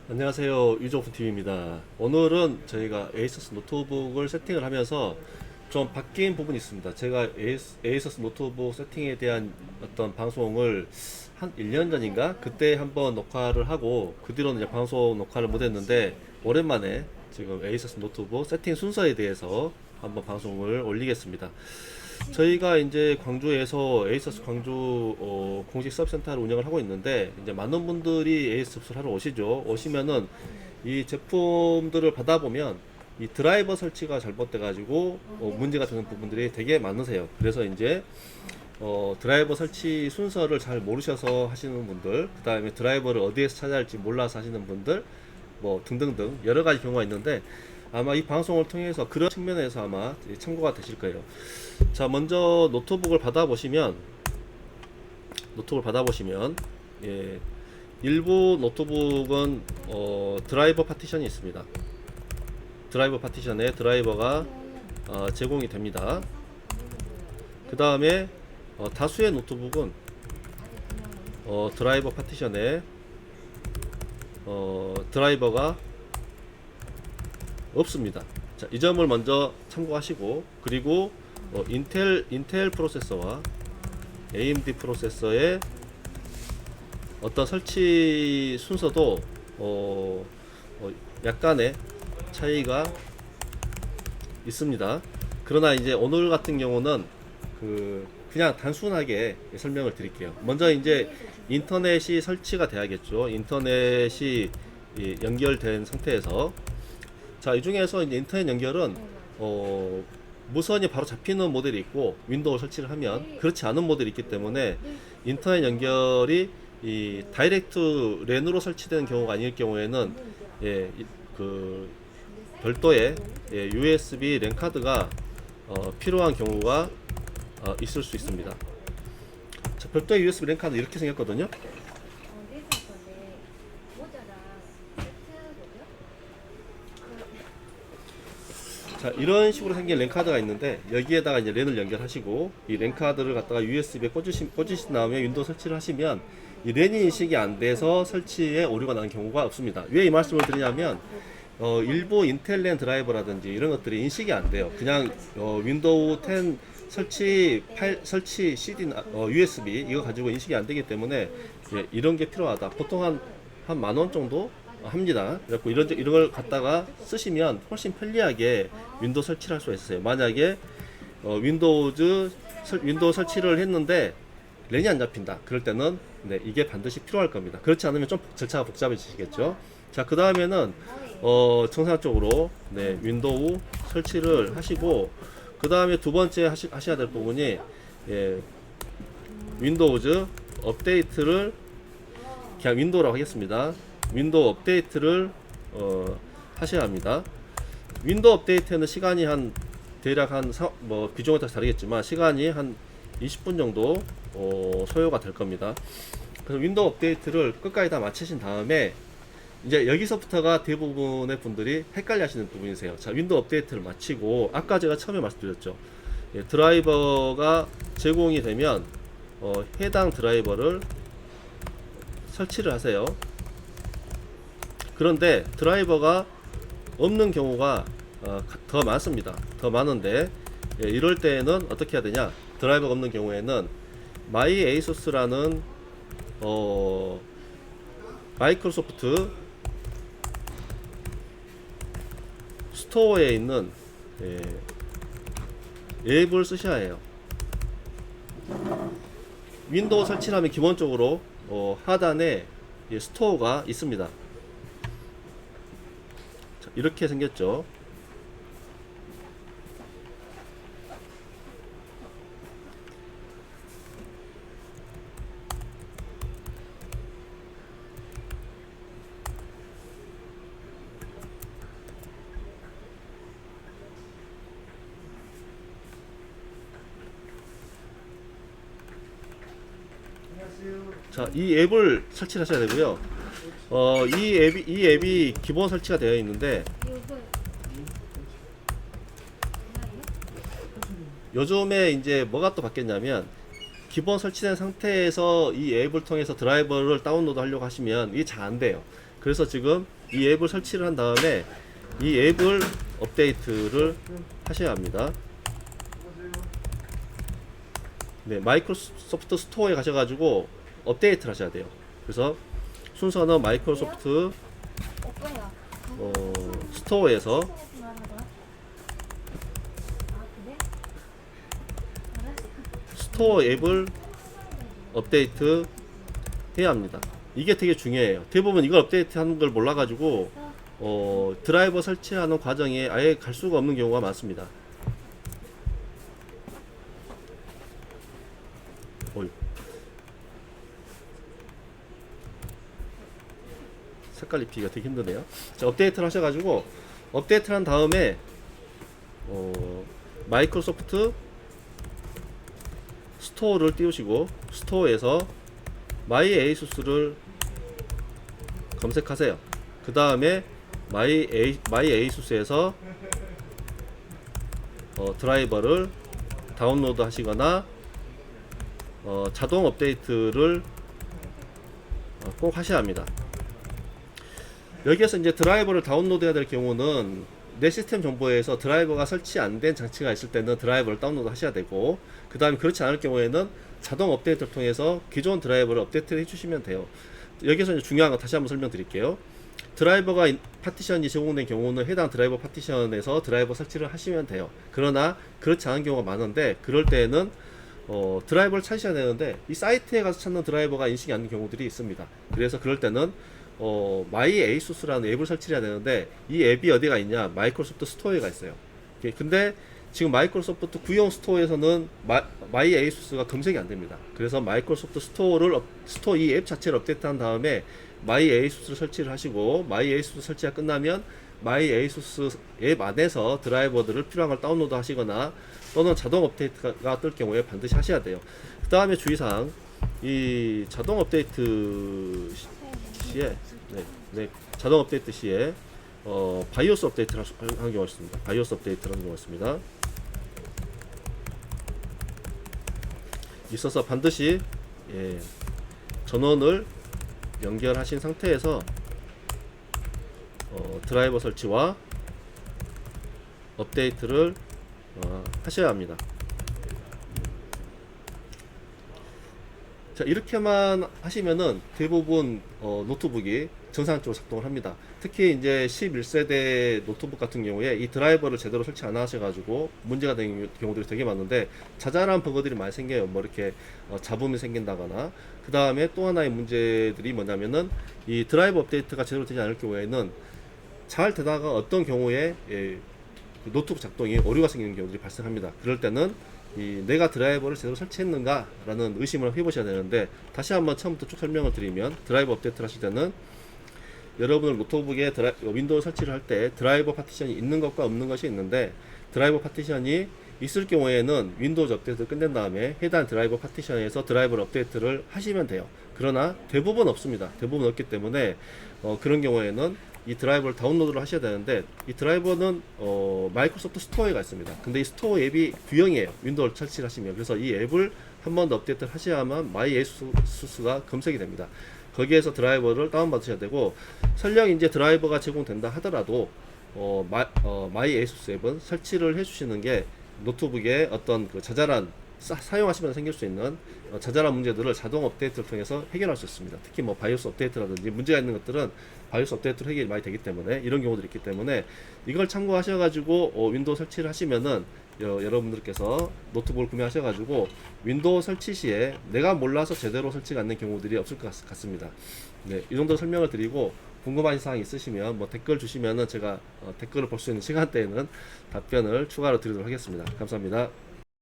안녕하세요. 유종훈TV입니다. 오늘은 저희가 에이서스 노트북을 세팅을 하면서 좀 바뀐 부분이 있습니다. 제가 에이서스 노트북 세팅에 대한 어떤 방송을 한 1년 전인가? 그때 한번 녹화를 하고 그 뒤로는 이제 방송 녹화를 못 했는데 오랜만에 지금 에이서스 노트북 세팅 순서에 대해서 한번 방송을 올리겠습니다. 저희가 이제 광주에서 에이서스 광주 공식 서비스센터를 운영을 하고 있는데 이제 많은 분들이 에이서스를 하러 오시면은 이 제품들을 받아보면 이 드라이버 설치가 잘못돼 가지고 문제가 되는 부분들이 되게 많으세요. 그래서 이제 드라이버 설치 순서를 잘 모르셔서 하시는 분들, 그 다음에 드라이버를 어디에서 찾아야 할지 몰라서 하시는 분들, 뭐 등등등 여러 가지 경우가 있는데 아마 이 방송을 통해서 그런 측면에서 아마 참고가 되실 거예요. 자, 먼저 노트북을 받아보시면 예, 일부 노트북은 드라이버 파티션이 있습니다. 드라이버 파티션에 드라이버가 제공이 됩니다. 그 다음에 다수의 노트북은 드라이버 파티션에 드라이버가 없습니다. 자, 이 점을 먼저 참고하시고, 그리고 인텔 프로세서와 AMD 프로세서의 어떤 설치 순서도 약간의 차이가 있습니다. 그러나 이제 오늘 같은 경우는 그냥 단순하게 설명을 드릴게요. 먼저 이제 인터넷이 설치가 돼야겠죠. 인터넷이 연결된 상태에서, 자, 이 중에서 이제 인터넷 연결은 무선이 바로 잡히는 모델이 있고 윈도우 설치를 하면 그렇지 않은 모델이 있기 때문에 인터넷 연결이 이 다이렉트 랜으로 설치되는 경우가 아닐 경우에는 그 별도의 USB 랜 카드가 필요한 경우가 있을 수 있습니다. 자, 별도의 USB 랜 카드 이렇게 생겼거든요. 자, 이런 식으로 생긴 랜카드가 있는데 여기에다가 이제 랜을 연결하시고 이 랜카드를 갖다가 USB에 꽂으신 다음에 윈도우 설치를 하시면 이 랜이 인식이 안 돼서 설치에 오류가 나는 경우가 없습니다. 왜 이 말씀을 드리냐면 일부 인텔 랜 드라이버라든지 이런 것들이 인식이 안 돼요. 그냥 윈도우 10 설치 CD USB 이거 가지고 인식이 안 되기 때문에 이런 게 필요하다. 보통 한 10,000원 정도 합니다. 그래서 이런 걸 갖다가 쓰시면 훨씬 편리하게 윈도우 설치를 할 수가 있어요. 만약에 윈도우 설치를 했는데 랜이 안 잡힌다. 그럴 때는 이게 반드시 필요할 겁니다. 그렇지 않으면 좀 절차가 복잡해지시겠죠. 자, 그 다음에는 정상적으로 윈도우 설치를 하시고, 그 다음에 두 번째 하셔야 될 부분이 윈도우즈 업데이트를, 그냥 윈도우라고 하겠습니다. 윈도우 업데이트를 하셔야 합니다. 윈도우 업데이트는 시간이 대략 비중에 따라 다르겠지만 시간이 한 20분 정도 소요가 될 겁니다. 그래서 윈도우 업데이트를 끝까지 다 마치신 다음에 이제 여기서부터가 대부분의 분들이 헷갈려 하시는 부분이세요. 자, 윈도우 업데이트를 마치고 아까 제가 처음에 말씀드렸죠. 드라이버가 제공이 되면 해당 드라이버를 설치를 하세요. 그런데 드라이버가 없는 경우가 더 많습니다. 더 많은데 이럴 때에는 어떻게 해야 되냐? 드라이버가 없는 경우에는 마이 에이소스라는 마이크로소프트 스토어에 있는 앱을 쓰셔야 해요. 윈도우 설치하면 기본적으로 하단에 스토어가 있습니다. 자, 이렇게 생겼죠. 자, 이 앱을 설치를 하셔야 되고요. 이 앱이 기본 설치가 되어 있는데 요즘에 이제 뭐가 또 바뀌었냐면 기본 설치된 상태에서 이 앱을 통해서 드라이버를 다운로드 하려고 하시면 이게 잘 안 돼요. 그래서 지금 이 앱을 설치를 한 다음에 이 앱을 업데이트를 하셔야 합니다. 네, 마이크로소프트 스토어에 가셔가지고 업데이트를 하셔야 돼요. 그래서 순서는 마이크로소프트 오빠야. 스토어에서 스토어 앱을 업데이트 해야 합니다. 이게 되게 중요해요. 대부분 이걸 업데이트 하는 걸 몰라가지고 드라이버 설치하는 과정에 아예 갈 수가 없는 경우가 많습니다. 어이. 색깔 입히기가 되게 힘드네요. 자, 업데이트를 하셔가지고 업데이트를 한 다음에 마이크로소프트 스토어를 띄우시고 스토어에서 마이 에이수스를 검색하세요. 그 다음에 마이 에이수스에서 드라이버를 다운로드 하시거나 자동 업데이트를 꼭 하셔야 합니다. 여기에서 이제 드라이버를 다운로드 해야 될 경우는 내 시스템 정보에서 드라이버가 설치 안 된 장치가 있을 때는 드라이버를 다운로드 하셔야 되고, 그 다음에 그렇지 않을 경우에는 자동 업데이트를 통해서 기존 드라이버를 업데이트 해주시면 돼요. 여기서 이제 중요한 거 다시 한번 설명드릴게요. 드라이버가 파티션이 제공된 경우는 해당 드라이버 파티션에서 드라이버 설치를 하시면 돼요. 그러나 그렇지 않은 경우가 많은데, 그럴 때에는 드라이버를 찾으셔야 되는데 이 사이트에 가서 찾는 드라이버가 인식이 안 되는 경우들이 있습니다. 그래서 그럴 때는 마이 에이수스라는 앱을 설치해야 되는데, 이 앱이 어디가 있냐? 마이크로소프트 스토어에가 있어요. 근데 지금 마이크로소프트 구형 스토어에서는 마이 에이수스가 검색이 안 됩니다. 그래서 마이크로소프트 스토어 이 앱 자체를 업데이트한 다음에 마이 에이수스를 설치를 하시고, 마이 에이수스 설치가 끝나면 마이 에이수스 앱 안에서 드라이버들을 필요한 걸 다운로드 하시거나 또는 자동 업데이트가 뜰 경우에 반드시 하셔야 돼요. 그 다음에 주의사항, 이 자동 업데이트 시에 자동 업데이트 시에 바이오스 업데이트를 하는 경우가 있습니다. 바이오스 업데이트를 하는 경우가 있습니다. 있어서 반드시 전원을 연결하신 상태에서 드라이버 설치와 업데이트를 하셔야 합니다. 자, 이렇게만 하시면은 대부분 노트북이 정상적으로 작동을 합니다. 특히 이제 11세대 노트북 같은 경우에 이 드라이버를 제대로 설치 안 하셔가지고 문제가 되는 경우들이 되게 많은데, 자잘한 버그들이 많이 생겨요. 뭐 이렇게 잡음이 생긴다거나. 그 다음에 또 하나의 문제들이 뭐냐면은 이 드라이버 업데이트가 제대로 되지 않을 경우에는 잘 되다가 어떤 경우에 노트북 작동이 오류가 생기는 경우들이 발생합니다. 그럴 때는 내가 드라이버를 제대로 설치했는가 라는 의심을 해보셔야 되는데, 다시 한번 처음부터 쭉 설명을 드리면, 드라이버 업데이트를 하실 때는 여러분들 노트북에 윈도우 설치를 할 때 드라이버 파티션이 있는 것과 없는 것이 있는데, 드라이버 파티션이 있을 경우에는 윈도우 업데이트를 끝낸 다음에 해당 드라이버 파티션에서 드라이버 업데이트를 하시면 돼요. 그러나 대부분 없습니다. 대부분 없기 때문에 그런 경우에는 이 드라이버를 다운로드를 하셔야 되는데, 이 드라이버는 마이크로소프트 스토어에가 있습니다. 근데 이 스토어 앱이 구형이에요. 윈도우를 설치를 하시면. 그래서 이 앱을 한 번 더 업데이트를 하셔야만 마이 에이수스가 검색이 됩니다. 거기에서 드라이버를 다운받으셔야 되고, 설령 이제 드라이버가 제공된다 하더라도 마이 에이수스 앱은 설치를 해주시는 게 노트북에 어떤 그 자잘한 사용하시면서 생길 수 있는 자잘한 문제들을 자동 업데이트를 통해서 해결할 수 있습니다. 특히 뭐 바이오스 업데이트라든지 문제가 있는 것들은 바이오스 업데이트로 해결이 많이 되기 때문에, 이런 경우들이 있기 때문에 이걸 참고하셔가지고 윈도우 설치를 하시면은 여러분들께서 노트북을 구매하셔가지고 윈도우 설치 시에 내가 몰라서 제대로 설치가 안 된 경우들이 없을 것 같습니다. 네, 이 정도 설명을 드리고, 궁금하신 사항 있으시면 뭐 댓글 주시면은 제가 댓글을 볼 수 있는 시간대에는 답변을 추가로 드리도록 하겠습니다. 감사합니다.